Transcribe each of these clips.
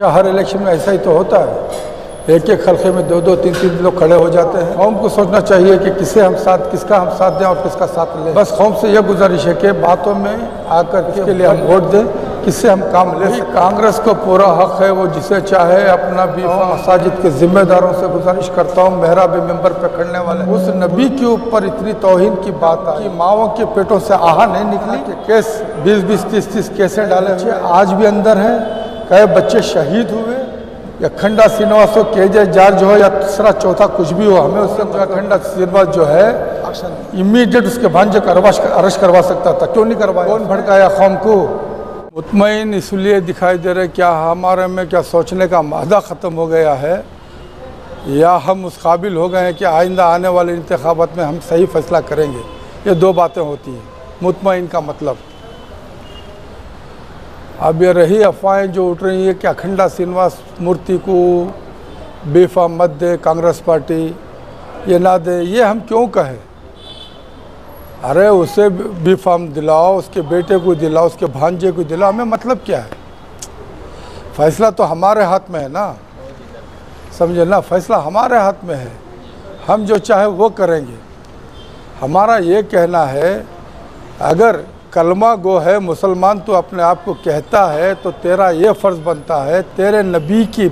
हर election में ऐसा ही तो होता है, एक एक हल्के में दो दो तीन तीन लोग खड़े हो जाते हैं। कौम को सोचना चाहिए कि किसका हम साथ दें और किसका साथ लें। बस कौम से यह गुजारिश है कि बातों में आकर के लिए हम वोट दें, किससे हम काम ले सकें। कांग्रेस को पूरा हक है, वो जिसे चाहे अपना भी मसाजिद के जिम्मेदारों से गुजारिश करता हूँ, मेहराब मेंबर पकड़ने वाले उस नबी के ऊपर इतनी तौहीन की बात आई, माओं के पेटों से आहा नहीं निकली कि केस 20-20, 30-30 केसें डाले आज भी अंदर हैं। कई बच्चे शहीद हुए, या खंडा श्रीनिवास हो, KJ जॉर्ज हो, या तीसरा चौथा कुछ भी हो, हमें उससे खंडा श्रीनिवास जो है इमीडिएट उसके भांजे का अरेस्ट करवा सकता था, क्यों नहीं करवाया? कौन भड़काया कौम को? मुतमईन इसलिए दिखाई दे रहे क्या हमारे में क्या सोचने का मादा ख़त्म हो गया है, या हम उस काबिल हो गए हैं कि आइंदा आने वाले इंतखाबात में हम सही फैसला करेंगे। ये दो बातें होती हैं मुतमईन का मतलब। अब ये रही अफवाहें जो उठ रही है कि अखंडा श्रीनिवास मूर्ति को बेफाम मत दे कांग्रेस पार्टी, ये ना दे, ये हम क्यों कहें? अरे उसे बेफाम दिलाओ, उसके बेटे को दिलाओ, उसके भांजे को दिलाओ, हमें मतलब क्या है? फैसला तो हमारे हाथ में है ना, समझे ना, फैसला हमारे हाथ में है, हम जो चाहे वो करेंगे। हमारा ये कहना है, अगर कलमा गो है मुसलमान तो अपने आप को कहता है, तो तेरा ये फ़र्ज़ बनता है, तेरे नबी की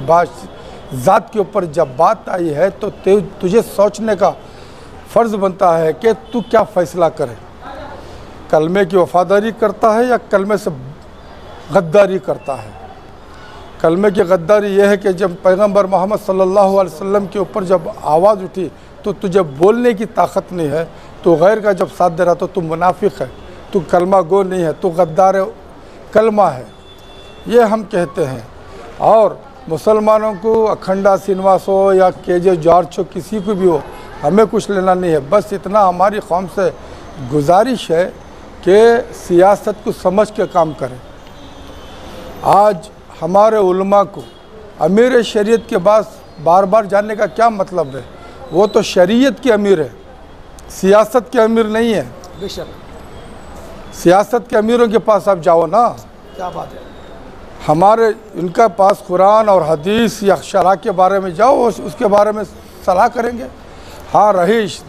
ज़ात के ऊपर जब बात आई है तो तुझे सोचने का फ़र्ज़ बनता है कि तू क्या फ़ैसला करे, कलमे की वफ़ादारी करता है या कलमे से गद्दारी करता है। कलमे की गद्दारी यह है कि जब पैगंबर मोहम्मद सल्लल्लाहु अलैहि वसल्लम के ऊपर जब आवाज़ उठी तो तुझे बोलने की ताकत नहीं है, तो गैर का जब साथ दे रहा तो तू मुनाफिक है, तू कलमा गो नहीं है, तू गद्दार कलमा है, ये हम कहते हैं। और मुसलमानों को अखंडा श्रीनिवास हो या KJ जॉर्ज हो, किसी को भी हो, हमें कुछ लेना नहीं है। बस इतना हमारी कौम से गुजारिश है कि सियासत को समझ के काम करें। आज हमारे उलमा को अमीर शरीयत के पास बार बार जाने का क्या मतलब है? वो तो शरीयत के अमीर है, सियासत के अमीर नहीं है। बेशक सियासत के अमीरों के पास आप जाओ ना, क्या बात है, हमारे इनका पास कुरान और हदीस या शरअ के बारे में जाओ, उसके बारे में सलाह करेंगे। हाँ रहीश,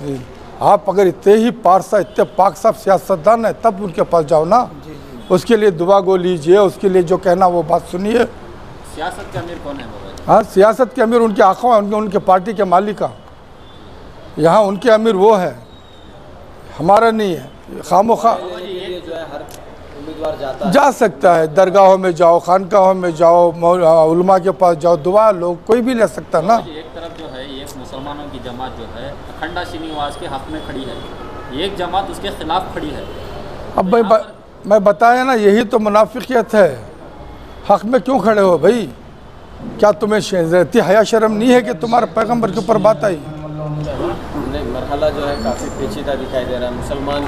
आप अगर इतने ही पारसा, इतने पाक साहब सियासतदान है, तब उनके पास जाओ ना, उसके लिए दुआ गो लीजिए, उसके लिए जो कहना वो बात सुनिए। सियासत के अमीर कौन है बाबा? हाँ, सियासत के अमीर उनके आँखों हैं, उनके पार्टी के मालिका, यहाँ उनके अमीर वो है, हमारा नहीं है। खामोखा जा सकता है, दरगाहों में जाओ, खानकाहों में जाओ, उलमा के पास जाओ, दुआ लोग कोई भी ले सकता ना। एक तरफ जो है ये मुसलमानों की जमात जो है अखंडा श्रीनिवास के हक में खड़ी है, एक जमात उसके खिलाफ खड़ी है। अब मैं बताया ना, यही तो मुनाफिकियत है। हक में क्यों खड़े हो भाई? क्या तुम्हें इतनी हया शर्म नहीं है कि तुम्हारे पैगंबर के ऊपर बात आई? मरहला जो है काफ़ी पेचीदा दिखाई दे रहा है। मुसलमान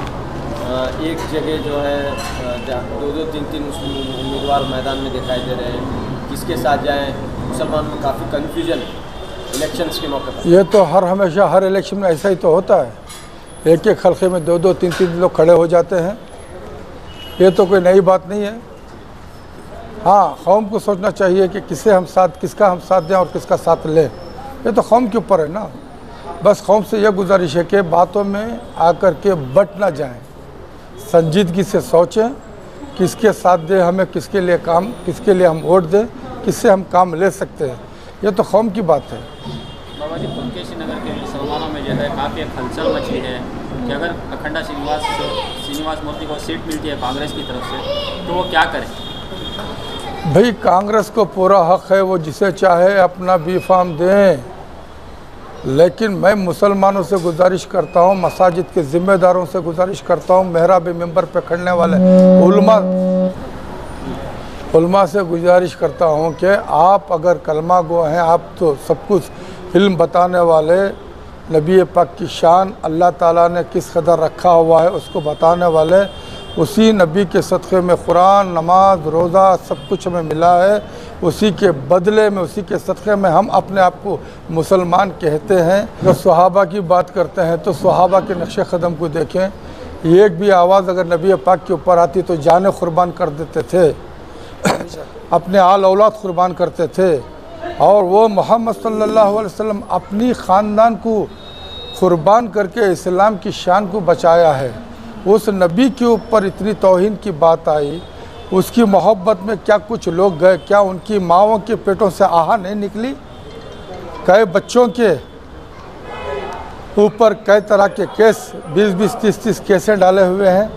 एक जगह जो है दो तीन उम्मीदवार मैदान में दिखाई दे रहे हैं, किसके साथ जाएं, मुसलमान में काफ़ी कन्फ्यूजन है इलेक्शंस के मौके पर। ये तो हमेशा हर इलेक्शन में ऐसा ही तो होता है, एक एक हल्के में दो दो तीन तीन लोग खड़े हो जाते हैं, ये तो कोई नई बात नहीं है। हाँ, कौम को सोचना चाहिए कि किसका हम साथ दें और किसका साथ लें, ये तो कौम के ऊपर है ना। बस कौम से यह गुजारिश है कि बातों में आकर के बट ना जाएं, संजीदगी से सोचें, किसके साथ दें, हमें किसके लिए हम वोट दें, किससे हम काम ले सकते हैं, ये तो कौम की बात है। बाबा जी, पुलकेशी नगर के मुसलमानों में जो है काफ़ी एक हलचल मची है कि अगर अखंडा श्रीनिवास मूर्ति को सीट मिलती है कांग्रेस की तरफ से तो वो क्या करें? भाई कांग्रेस को पूरा हक है, वो जिसे चाहे अपना बेफाम दें, लेकिन मैं मुसलमानों से गुजारिश करता हूँ, मसाजिद के ज़िम्मेदारों से गुजारिश करता हूँ, मेहराब मेंबर पकड़ने वाले उलमा से गुजारिश करता हूँ कि आप अगर कलमा गो हैं, आप तो सब कुछ इल्म बताने वाले, नबी पाक की शान अल्लाह ताला ने किस कदर रखा हुआ है उसको बताने वाले, उसी नबी के सदक़े में कुरान, नमाज, रोज़ा सब कुछ हमें मिला है, उसी के बदले में, उसी के सदक़े में हम अपने आप को मुसलमान कहते हैं। अगर सहाबा की बात करते हैं तो सहाबा के नक्शे क़दम को देखें, एक भी आवाज़ अगर नबी पाक के ऊपर आती तो जान कुर्बान कर देते थे। अपने आल औलाद कुर्बान करते थे, और वो मोहम्मद सल्लल्लाहु अलैहि वसल्लम अपनी ख़ानदान को कुर्बान करके इस्लाम की शान को बचाया है। उस नबी के ऊपर इतनी तौहीन की बात आई, उसकी मोहब्बत में क्या कुछ लोग गए? क्या उनकी माँओं के पेटों से आहा नहीं निकली? कई बच्चों के ऊपर कई तरह के केस 20-20, 30-30 केसें डाले हुए हैं।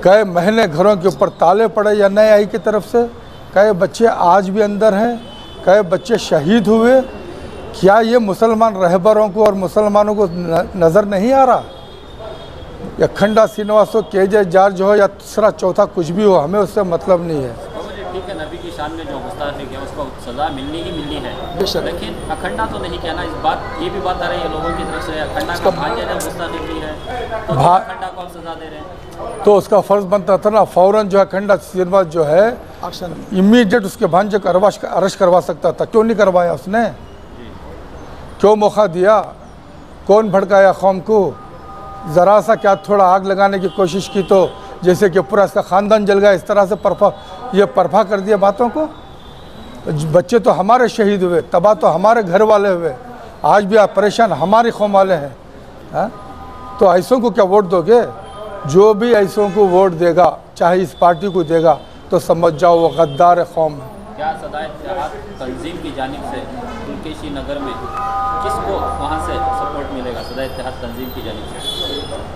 कई महीने घरों के ऊपर ताले पड़े या NIA की तरफ से। कई बच्चे आज भी अंदर हैं, कई बच्चे शहीद हुए। क्या ये मुसलमान रहबरों को और मुसलमानों को नज़र नहीं आ रहा? या खंडा श्रीनिवास हो, KJ जॉर्ज हो, या तीसरा चौथा कुछ भी हो, हमें उससे मतलब नहीं है। ठीक है, नबी की शान में जो गुस्ताखी किया उसको सज़ा मिलनी ही मिलनी है, लेकिन अखंडा तो नहीं कहना। इस बात ये भी बात आ रही है लोगों की तरफ से, अखंडा का भांजे ने गुस्ताखी की है तो अखंडा को आप सज़ा दे रहे हैं। तो उसका फ़र्ज़ बनता था ना, फ़ौरन जो है खंडा श्रीनिवास जो है इमीडिएट उसके भांजे को अरेस्ट करवा सकता था। क्यों नहीं करवाया उसने? क्यों मौका दिया? कौन भड़काया कौम को? ज़रा सा क्या थोड़ा आग लगाने की कोशिश की तो जैसे कि पूरा इसका ख़ानदान जल गया, इस तरह से परफा कर दिया बातों को। बच्चे तो हमारे शहीद हुए, तबाह तो हमारे घर वाले हुए, आज भी आप परेशान हमारी कौम वाले हैं। हाँ? तो ऐसों को क्या वोट दोगे? जो भी ऐसों को वोट देगा, चाहे इस पार्टी को देगा, तो समझ जाओ वो गद्दार कौम है। क्या सदाए-ए-इत्तेहाद तंजीम की जानिब से पुलकेशी नगर में किसको वहाँ से सपोर्ट मिलेगा? सदाए-ए-इत्तेहाद तंजीम की जानिब से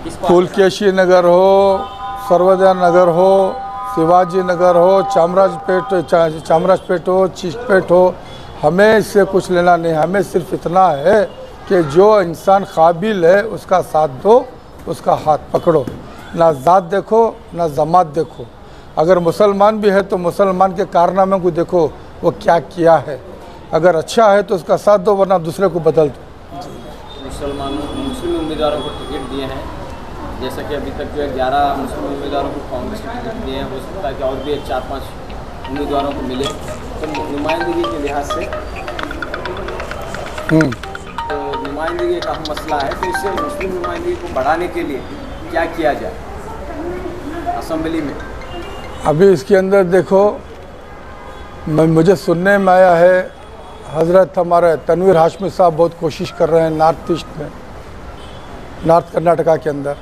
किसको? पुलकेशी नगर हो, सर्वोदय नगर हो, शिवाजी नगर हो, चामराजपेट हो, चिकपेट हो, हमें इससे कुछ लेना नहीं। हमें सिर्फ इतना है कि जो इंसान काबिल है उसका साथ दो, उसका हाथ पकड़ो। ना ज़ात देखो, ना जमात देखो। अगर मुसलमान भी है तो मुसलमान के कारनामे को देखो, वो क्या किया है। अगर अच्छा है तो उसका साथ दो, वरना दूसरे को बदल दो। मुस्लिम उम्मीदवारों को टिकट दिए हैं, जैसा कि अभी तक जो है 11 मुस्लिम उम्मीदवारों को कांग्रेस ने टिकट दिए हैं। हो सकता है कि और भी 4-5 उम्मीदवारों को मिले। तो नुमाइंदगी के लिहाज से तो नुमाइंदगी का मसला है, तो इससे मुस्लिम नुमाइंदगी को बढ़ाने के लिए क्या किया जाए असम्बली में? अभी इसके अंदर देखो, मुझे सुनने में आया है हज़रत हमारे तनवीर हाशमी साहब बहुत कोशिश कर रहे हैं नॉर्थ ईस्ट में, नॉर्थ कर्नाटका के अंदर।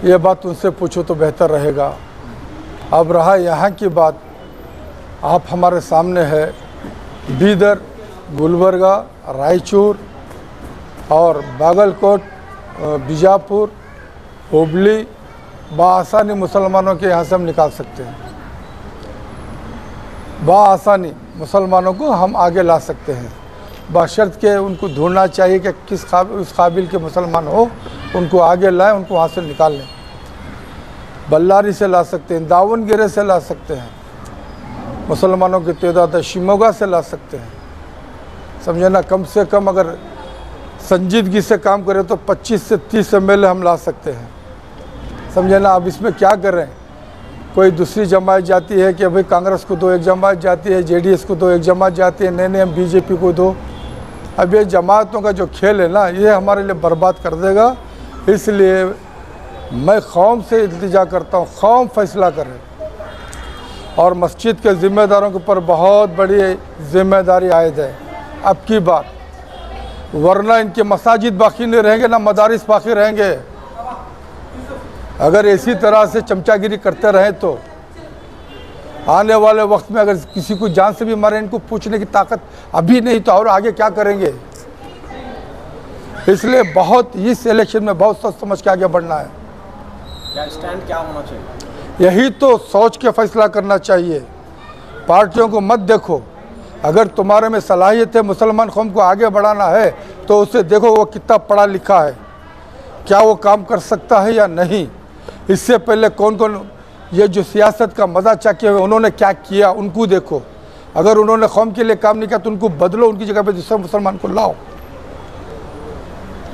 ये बात उनसे पूछो तो बेहतर रहेगा। अब रहा यहाँ की बात, आप हमारे सामने है, बीदर, गुलबर्गा, रायचूर और बागलकोट, बीजापुर, हुबली, बआसानी मुसलमानों के यहाँ से हम निकाल सकते हैं। बआसानी मुसलमानों को हम आगे ला सकते हैं, बशर्त के उनको ढूंढना चाहिए कि उस काबिल के मुसलमान हो, उनको आगे लाएं, उनको वहाँ से निकाल लें। बल्लारी से ला सकते हैं, दावनगिरे से ला सकते हैं, मुसलमानों की तादाद शिमोगा से ला सकते हैं। समझे ना? कम से कम अगर संजीदगी से काम करें तो 25 से 30 MLA हम ला सकते हैं। समझे ना? अब इसमें क्या करें? कोई दूसरी जमात जाती है कि भाई कांग्रेस को दो, एक जमात जाती है JDS को दो, एक जमात जाती है नहीं हम BJP को दो। अब ये जमातों का जो खेल है ना, ये हमारे लिए बर्बाद कर देगा। इसलिए मैं कौम से इल्तिजा करता हूँ, कौम फैसला करे, और मस्जिद के ज़िम्मेदारों के ऊपर बहुत बड़ी ज़िम्मेदारी आयद है अब की बार, वरना इनके मसाजिद बाकी नहीं रहेंगे, ना मदारिस बाकी रहेंगे। अगर इसी तरह से चमचागिरी करते रहें तो आने वाले वक्त में अगर किसी को जान से भी मारे, इनको पूछने की ताकत अभी नहीं तो और आगे क्या करेंगे। इसलिए बहुत इस इलेक्शन में बहुत सोच समझ के आगे बढ़ना है। क्या स्टैंड क्या होना चाहिए? यही तो सोच के फैसला करना चाहिए। पार्टियों को मत देखो, अगर तुम्हारे में सलाहियत है मुसलमान कौम को आगे बढ़ाना है तो उससे देखो वो कितना पढ़ा लिखा है, क्या वो काम कर सकता है या नहीं। इससे पहले कौन कौन ये जो सियासत का मज़ा चखे हुए उन्होंने क्या किया, उनको देखो। अगर उन्होंने कौम के लिए काम नहीं किया तो उनको बदलो, उनकी जगह पे दूसरे मुसलमान को लाओ।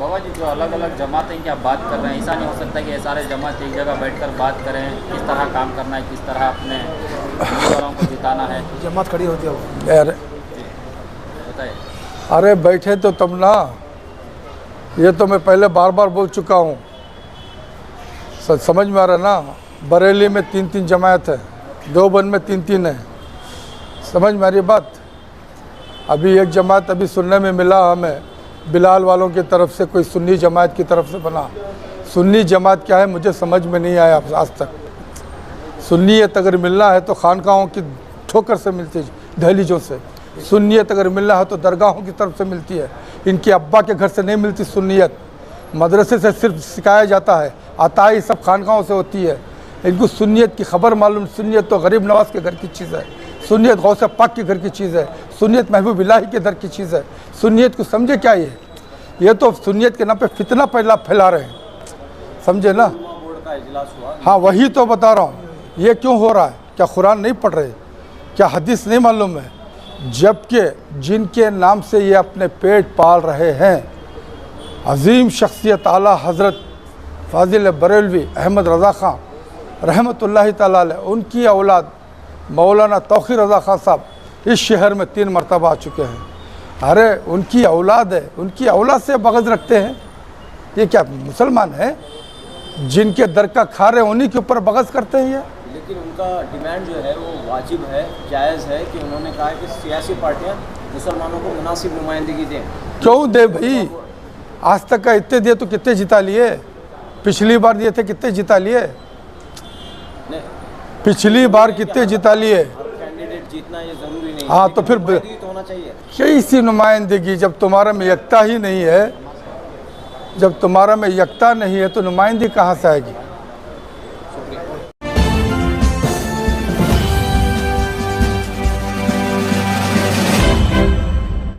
बाबा जी, जो अलग अलग जमातें की आप बात कर रहे हैं, ऐसा नहीं हो सकता कि ये सारे जमात एक जगह बैठकर बात करें, किस तरह काम करना है, किस तरह अपने उम्मीदवारों को जिताना है। जमात खड़ी होती है अरे बताइए। अरे बैठे तो तब ना, ये तो मैं पहले बार बार बोल चुका हूँ, समझ में आ रहा ना। बरेली में 3-3 जमात है, देवबंद में 3-3 है, समझ मेरी बात। अभी एक जमात अभी सुनने में मिला हमें, बिलाल वालों की तरफ से कोई सुन्नी जमात की तरफ से बना। सुन्नी जमात क्या है मुझे समझ में नहीं आया आज तक। सुन्नियत अगर मिलना है तो खानकाहों की ठोकर से मिलती है, दहलीजों से। सुन्नियत अगर मिलना है तो दरगाहों की तरफ से मिलती है। इनके अब्बा के घर से नहीं मिलती सुन्नियत, मदरसे से सिर्फ सिखाया जाता है। अताई सब खानकाहों से होती है। इनको सुन्नियत की खबर मालूम। सुन्नियत तो गरीब नवाज के घर की चीज़ है, सुन्नियत गौसे पाक के घर की चीज़ है, सुन्नियत महबूब इलाही के घर की चीज़ है। सुन्नियत को समझे क्या ये तो सुन्नियत के नाम पे फितना फैला रहे हैं, समझे ना। बोर्ड का इजलास हुआ। हाँ वही तो बता रहा हूँ, ये क्यों हो रहा है? क्या कुरान नहीं पढ़ रहे? क्या हदीस नहीं मालूम है? जबकि जिनके नाम से ये अपने पेट पाल रहे हैं, अजीम शख्सियत आला हज़रत फाजिल बरेलवी अहमद रज़ा ख़ान रहमतुल्लाहि ताला अलैह, उनकी औलाद मौलाना तौक़ीर रज़ा ख़ान साहब इस शहर में 3 मरतबा आ चुके हैं। अरे उनकी औलाद है, उनकी औलाद से बग़ज़ रखते हैं। ये क्या मुसलमान है? जिनके दर का खा रहे उन्हीं के ऊपर बग़ज़ करते हैं ये। लेकिन उनका डिमांड जो है वो वाजिब है, जायज़ है कि उन्होंने कहा कि सियासी पार्टियां मुसलमानों को मुनासिब नुमाइंदगी दें। क्यों दे भाई? आज तक का इतने दिए तो कितने जिता लिए? पिछली बार दिए थे कितने जिता लिए? पिछली बार कितने जिता लिए? कैंडिडेट जीतना ये ज़रूरी नहीं। हाँ तो फिर तो होना चाहिए। कैसी नुमाइंदगी? जब तुम्हारा में यकता ही नहीं है, जब तुम्हारा में यकता नहीं है तो नुमाइंदगी कहाँ से आएगी?